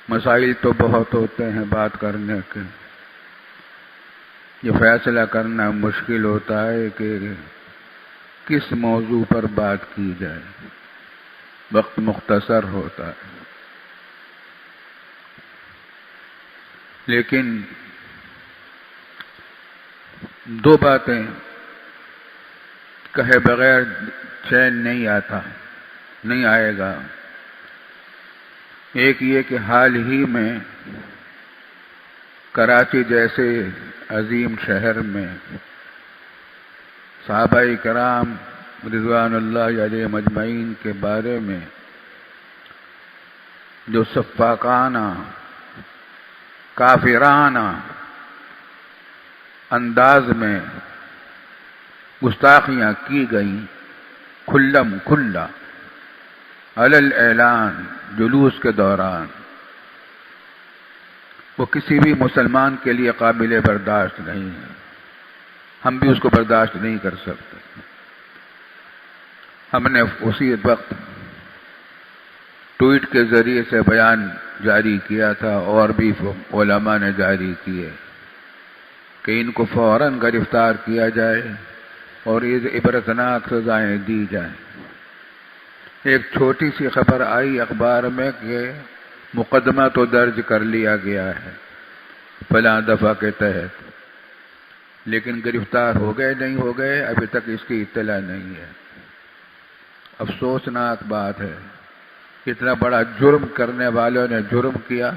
مسائل تو بہت ہوتے ہیں بات کرنے کے، یہ فیصلہ کرنا مشکل ہوتا ہے کہ کس موضوع پر بات کی جائے، وقت مختصر ہوتا ہے۔ لیکن دو باتیں کہے بغیر چین نہیں آئے گا۔ ایک یہ کہ حال ہی میں کراچی جیسے عظیم شہر میں صحابہ کرام رضوان اللہ علیہم اجمعین کے بارے میں جو سفاکانہ کافرانہ انداز میں گستاخیاں کی گئیں، کھلم کھلا علی الاعلان جلوس کے دوران، وہ کسی بھی مسلمان کے لیے قابل برداشت نہیں ہے۔ ہم بھی اس کو برداشت نہیں کر سکتے۔ ہم نے اسی وقت ٹویٹ کے ذریعے سے بیان جاری کیا تھا، اور بھی علماء نے جاری کیے کہ ان کو فوراً گرفتار کیا جائے اور عبرتناک سزائیں دی جائیں۔ ایک چھوٹی سی خبر آئی اخبار میں کہ مقدمہ تو درج کر لیا گیا ہے فلاں دفعہ کے تحت، لیکن گرفتار ہو گئے نہیں ہو گئے ابھی تک اس کی اطلاع نہیں ہے۔ افسوسناک بات ہے، اتنا بڑا جرم کرنے والوں نے جرم کیا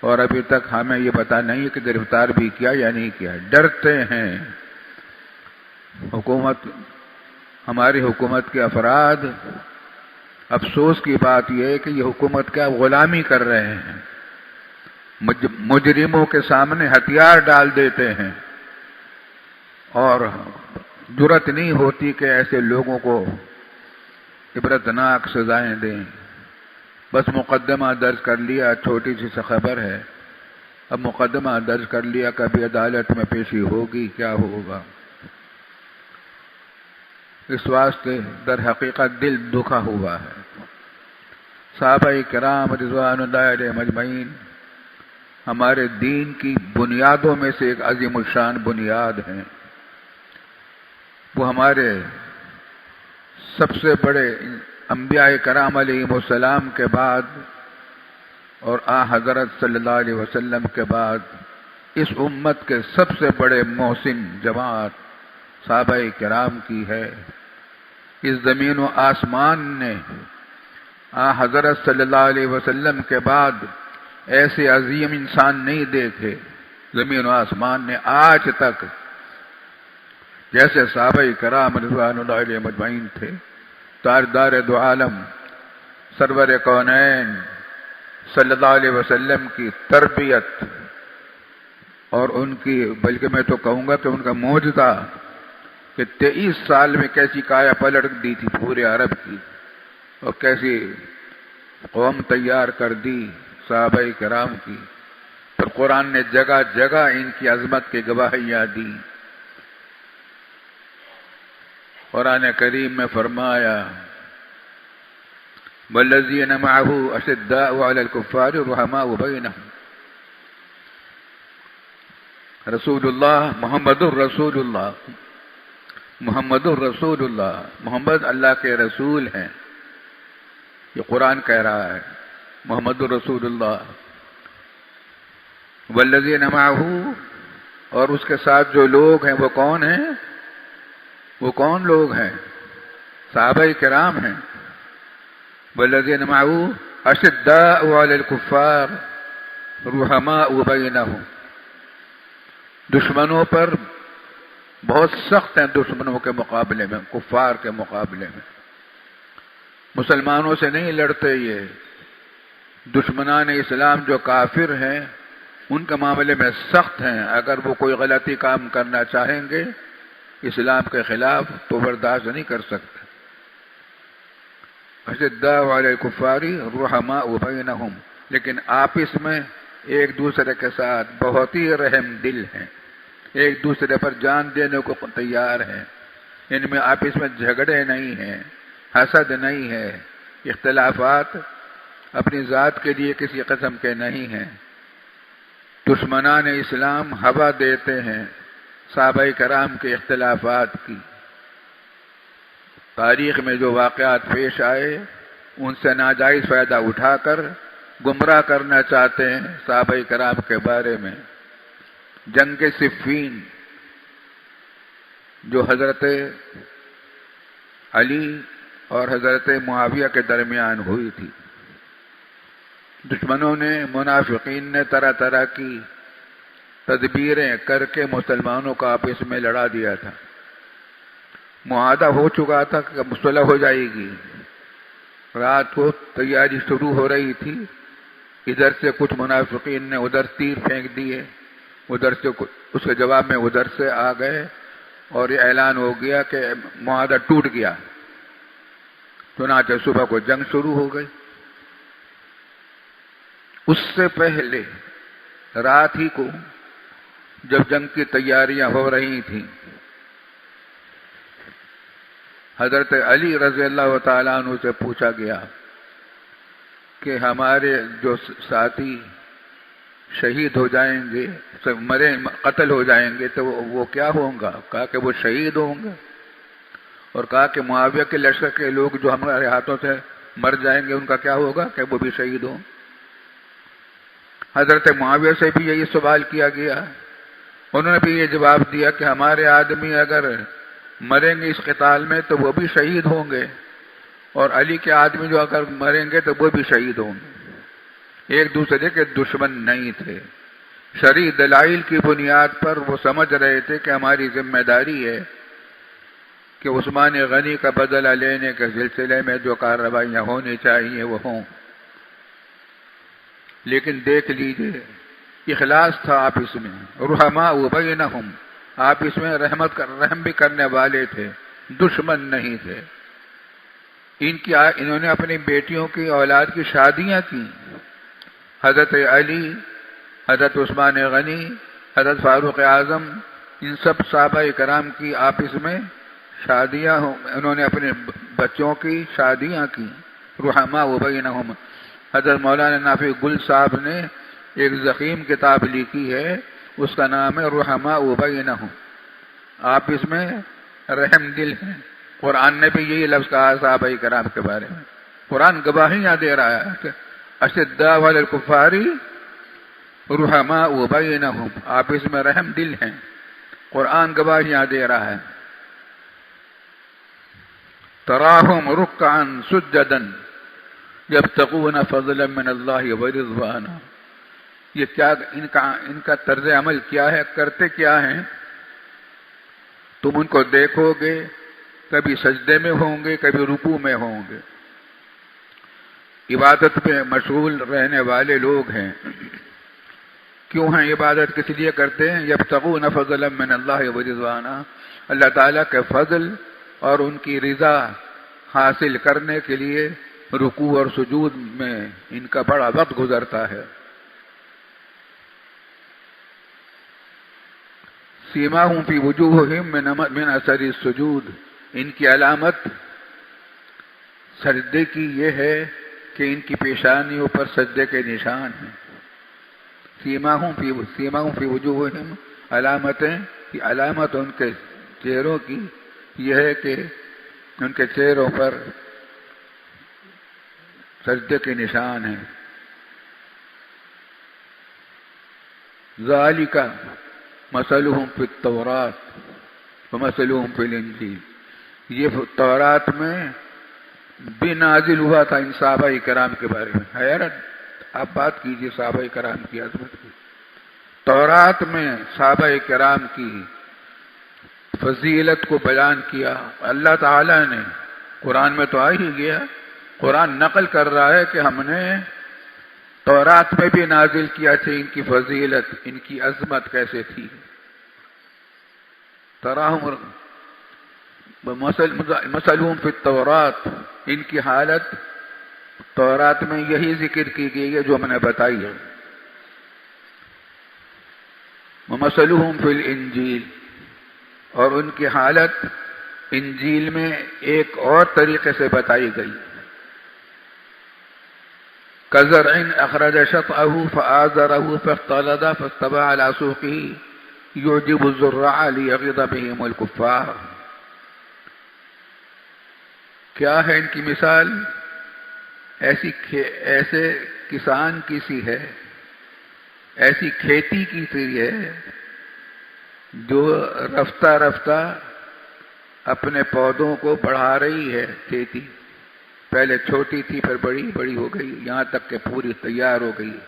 اور ابھی تک ہمیں یہ پتہ نہیں کہ گرفتار بھی کیا یا نہیں کیا۔ ڈرتے ہیں ہماری حکومت کے افراد۔ افسوس کی بات یہ ہے کہ یہ حکومت کیا غلامی کر رہے ہیں، مجرموں کے سامنے ہتھیار ڈال دیتے ہیں اور جرأت نہیں ہوتی کہ ایسے لوگوں کو عبرتناک سزائیں دیں۔ بس مقدمہ درج کر لیا، چھوٹی سی خبر ہے، اب مقدمہ درج کر لیا، کبھی عدالت میں پیشی ہوگی، کیا ہوگا۔ اس واسطے در حقیقت دل دکھا ہوا ہے۔ صحابہ کرام رضوان اللہ علیہم اجمعین ہمارے دین کی بنیادوں میں سے ایک عظیم الشان بنیاد ہیں۔ وہ ہمارے سب سے بڑے انبیاء کرام علیہم السلام کے بعد اور حضرت صلی اللہ علیہ وسلم کے بعد اس امت کے سب سے بڑے محسن جماعت صحابہ کرام کی ہے۔ اس زمین و آسمان نے حضرت صلی اللہ علیہ وسلم کے بعد ایسے عظیم انسان نہیں دیکھے زمین و آسمان نے آج تک، جیسے صحابہ کرام رضوان اللہ علیہ مجمعین تھے۔ تاجدار دو عالم سرور کونین صلی اللہ علیہ وسلم کی تربیت اور ان کی، بلکہ میں تو کہوں گا کہ ان کا معجزہ کہ 23 سال میں کیسی کایا پلٹ دی تھی پورے عرب کی، اور کیسی قوم تیار کر دی صحابہ کرام کی۔ پھر قرآن نے جگہ جگہ ان کی عظمت کی گواہیاں دی۔ قرآن کریم میں فرمایا والذین معہ اشداء علی الکفار رحماء بینہم۔ رسول اللہ محمد الرسول اللہ، محمد الرسول اللہ، محمد اللہ کے رسول ہیں، یہ قرآن کہہ رہا ہے، محمد الرسول اللہ۔ والذین معہ، اور اس کے ساتھ جو لوگ ہیں وہ کون ہیں؟ وہ کون لوگ ہیں؟ صحابہ کرام ہیں۔ والذین معہ اشداء علی الکفار رحماء بینہم، دشمنوں پر بہت سخت ہیں، دشمنوں کے مقابلے میں، کفار کے مقابلے میں۔ مسلمانوں سے نہیں لڑتے یہ، دشمنان اسلام جو کافر ہیں ان کے معاملے میں سخت ہیں۔ اگر وہ کوئی غلطی کام کرنا چاہیں گے اسلام کے خلاف تو برداشت نہیں کر سکتے۔ اشداء علی الکفار رحماء بینہم، لیکن آپس میں ایک دوسرے کے ساتھ بہت ہی رحم دل ہیں، ایک دوسرے پر جان دینے کو تیار ہیں۔ ان میں آپس میں جھگڑے نہیں ہیں، حسد نہیں ہے، اختلافات اپنی ذات کے لیے کسی قسم کے نہیں ہیں۔ دشمنان اسلام ہوا دیتے ہیں صحابہ کرام کے اختلافات کی۔ تاریخ میں جو واقعات پیش آئے ان سے ناجائز فائدہ اٹھا کر گمراہ کرنا چاہتے ہیں صحابہ کرام کے بارے میں۔ جنگ صفین جو حضرت علی اور حضرت معاویہ کے درمیان ہوئی تھی، دشمنوں نے، منافقین نے طرح طرح کی تدبیریں کر کے مسلمانوں کو آپس میں لڑا دیا تھا۔ معاہدہ ہو چکا تھا کہ صلح ہو جائے گی، رات کو تیاری شروع ہو رہی تھی، ادھر سے کچھ منافقین نے ادھر تیر پھینک دیے، ادھر سے اس کے جواب میں ادھر سے آ گئے اور یہ اعلان ہو گیا کہ معاہدہ ٹوٹ گیا۔ چنانچہ صبح کو جنگ شروع ہو گئی۔ اس سے پہلے رات ہی کو جب جنگ کی تیاریاں ہو رہی تھیں، حضرت علی رضی اللہ تعالیٰ عنہ سے پوچھا گیا کہ ہمارے جو ساتھی شہید ہو جائیں گے، قتل ہو جائیں گے تو وہ کیا ہوں گا؟ کہا کہ وہ شہید ہوں گے، اور کہا کہ معاویہ کے لشکر کے لوگ جو ہمارے ہاتھوں سے مر جائیں گے ان کا کیا ہوگا؟ کہ وہ بھی شہید ہوں۔ حضرت معاویہ سے بھی یہی سوال کیا گیا، انہوں نے بھی یہ جواب دیا کہ ہمارے آدمی اگر مریں گے اس قتال میں تو وہ بھی شہید ہوں گے، اور علی کے آدمی جو اگر مریں گے تو وہ بھی شہید ہوں گے۔ ایک دوسرے کے دشمن نہیں تھے، شرعی دلائل کی بنیاد پر وہ سمجھ رہے تھے کہ ہماری ذمہ داری ہے کہ عثمان غنی کا بدلہ لینے کے سلسلے میں جو کارروائیاں ہونی چاہیے وہ ہوں۔ لیکن دیکھ لیجیے، اخلاص تھا آپس میں، رحماء بینہم، آپس میں رحم بھی کرنے والے تھے، دشمن نہیں تھے۔ انہوں نے اپنی بیٹیوں کی اولاد کی شادیاں کی، حضرت علی، حضرت عثمان غنی، حضرت فاروق اعظم، ان سب صحابہ کرام کی آپس میں شادیاں، انہوں نے اپنے بچوں کی شادیاں کی، رحماء بینہم۔ حضرت مولانا نافع گل صاحب نے ایک ضخیم کتاب لکھی ہے، اس کا نام ہے رحماء بینہم، آپس میں رحم دل ہیں۔ قرآن نے بھی یہی لفظ کہا صحابہ کرام کے بارے میں، قرآن گواہیاں دے رہا ہے کہ اشداء علی الکفار رحماء بینہم، آپس میں رحم دل ہیں، قرآن گواہیاں دے رہا ہے۔ تراہم رکعا سجدا یبتغون فضلا من اللہ ورضوانا، یہ کیا ان کا طرز عمل کیا ہے، کرتے کیا ہیں؟ تم ان کو دیکھو گے کبھی سجدے میں ہوں گے، کبھی رکوع میں ہوں گے، عبادت میں مشغول رہنے والے لوگ ہیں۔ کیوں ہیں عبادت کس لیے کرتے ہیں؟ یبتغون فضلا من اللہ ورضوانا، اللہ تعالیٰ کے فضل اور ان کی رضا حاصل کرنے کے لیے رکوع اور سجود میں ان کا بڑا وقت گزرتا ہے۔ سیماہم فی وجوہہم من اثر السجود، ان کی علامت سجدے کی یہ ہے کہ ان کی پیشانیوں پر سجدے کے نشان ہیں۔ سیماہم فی وجوہہم، علامت ان کے چہروں کی یہ ہے کہ ان کے چہروں پر سجدے کے نشان ہیں۔ ذالک مثلہم فی التوراۃ ومثلہم فی الانجیل، یہ تورات میں بھی نازل ہوا تھا ان صحابہ کرام کے بارے میں۔ حیرت، آپ بات کیجئے صحابہ کرام کی عظمت کی۔ تورات میں صحابہ کرام کی فضیلت کو بیان کیا اللہ تعالیٰ نے، قرآن میں تو آ ہی گیا، قرآن نقل کر رہا ہے کہ ہم نے تورات میں بھی نازل کیا تھا ان کی فضیلت، ان کی عظمت کیسے تھی۔ تراہم مثلہم فی التورات، ان کی حالت تورات میں یہی ذکر کی گئی ہے جو ہم نے بتائی ہے۔ ومثلہم فی الانجیل، اور ان کی حالت انجیل میں ایک اور طریقے سے بتائی گئی۔ كزرع أخرج شطأه فآزره فاختلط فاستوى على سوقه يعجب الزراع ليغيظ بهم الكفار. کیا ہے ان کی مثال؟ ایسے کسان کی سی ہے، ایسی کھیتی کی سی ہے جو رفتہ رفتہ اپنے پودوں کو بڑھا رہی ہے. کھیتی پہلے چھوٹی تھی، پھر بڑی بڑی ہو گئی، یہاں تک کہ پوری تیار ہو گئی.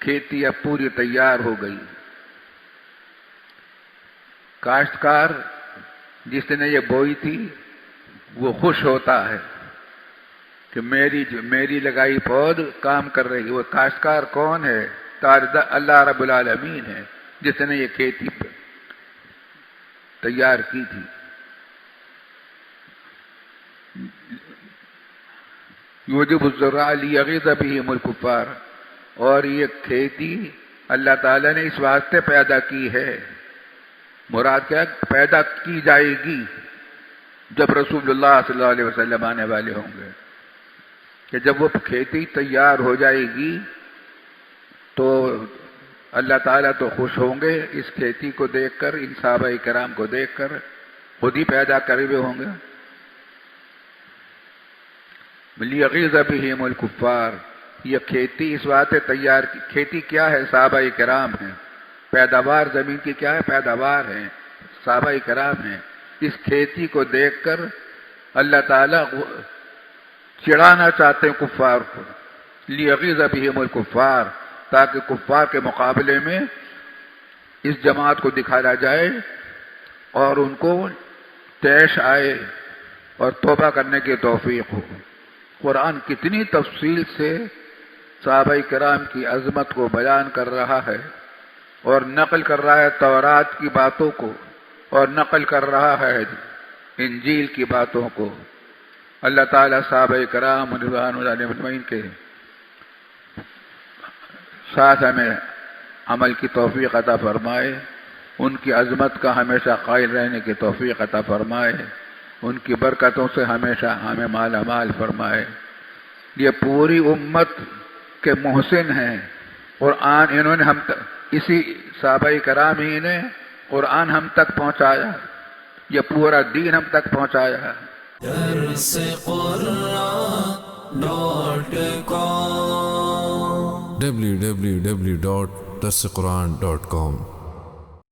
کھیتی اب پوری تیار ہو گئی. کاشتکار جس نے یہ بوئی تھی وہ خوش ہوتا ہے کہ میری لگائی پود کام کر رہی ہے. وہ کاشتکار کون ہے؟ اللہ رب العالمین ہے جس نے یہ کھیتی تیار کی تھی. یوجب الزراع لیغیظ بہم الکفار. اور یہ کھیتی اللہ تعالیٰ نے اس واسطے پیدا کی ہے. مراد کیا؟ پیدا کی جائے گی جب رسول اللہ صلی اللہ علیہ وسلم آنے والے ہوں گے، کہ جب وہ کھیتی تیار ہو جائے گی تو اللہ تعالیٰ تو خوش ہوں گے اس کھیتی کو دیکھ کر، ان صحابہ کرام کو دیکھ کر، خود ہی پیدا کرے ہوئے ہوں گے. لیغیظ بہم الکفار. یہ کھیتی اس واسطے تیار کی. کھیتی کیا ہے؟ صحابہ کرام ہیں. پیداوار زمین کی کیا ہے؟ پیداوار ہے، صحابہ کرام ہیں. اس کھیتی کو دیکھ کر اللہ تعالیٰ چڑھانا چاہتے ہیں کفار کو. لیغیظ بہم الکفار، تاکہ کفار کے مقابلے میں اس جماعت کو دکھایا جائے اور ان کو طیش آئے اور توبہ کرنے کی توفیق ہو. قرآن کتنی تفصیل سے صحابہ کرام کی عظمت کو بیان کر رہا ہے اور نقل کر رہا ہے تورات کی باتوں کو، اور نقل کر رہا ہے انجیل کی باتوں کو. اللہ تعالیٰ صحابہ کرام رضوان اللہ علیہم اجمعین کے ساتھ ہمیں عمل کی توفیق عطا فرمائے، ان کی عظمت کا ہمیشہ قائل رہنے کی توفیق عطا فرمائے، ان کی برکتوں سے ہمیشہ ہمیں مالا مال فرمائے. یہ پوری امت کے محسن ہیں. قرآن انہوں نے اسی صحابہ کرام ہی نے قرآن ہم تک پہنچایا، یہ پورا دین ہم تک پہنچایا. www.darsequran.com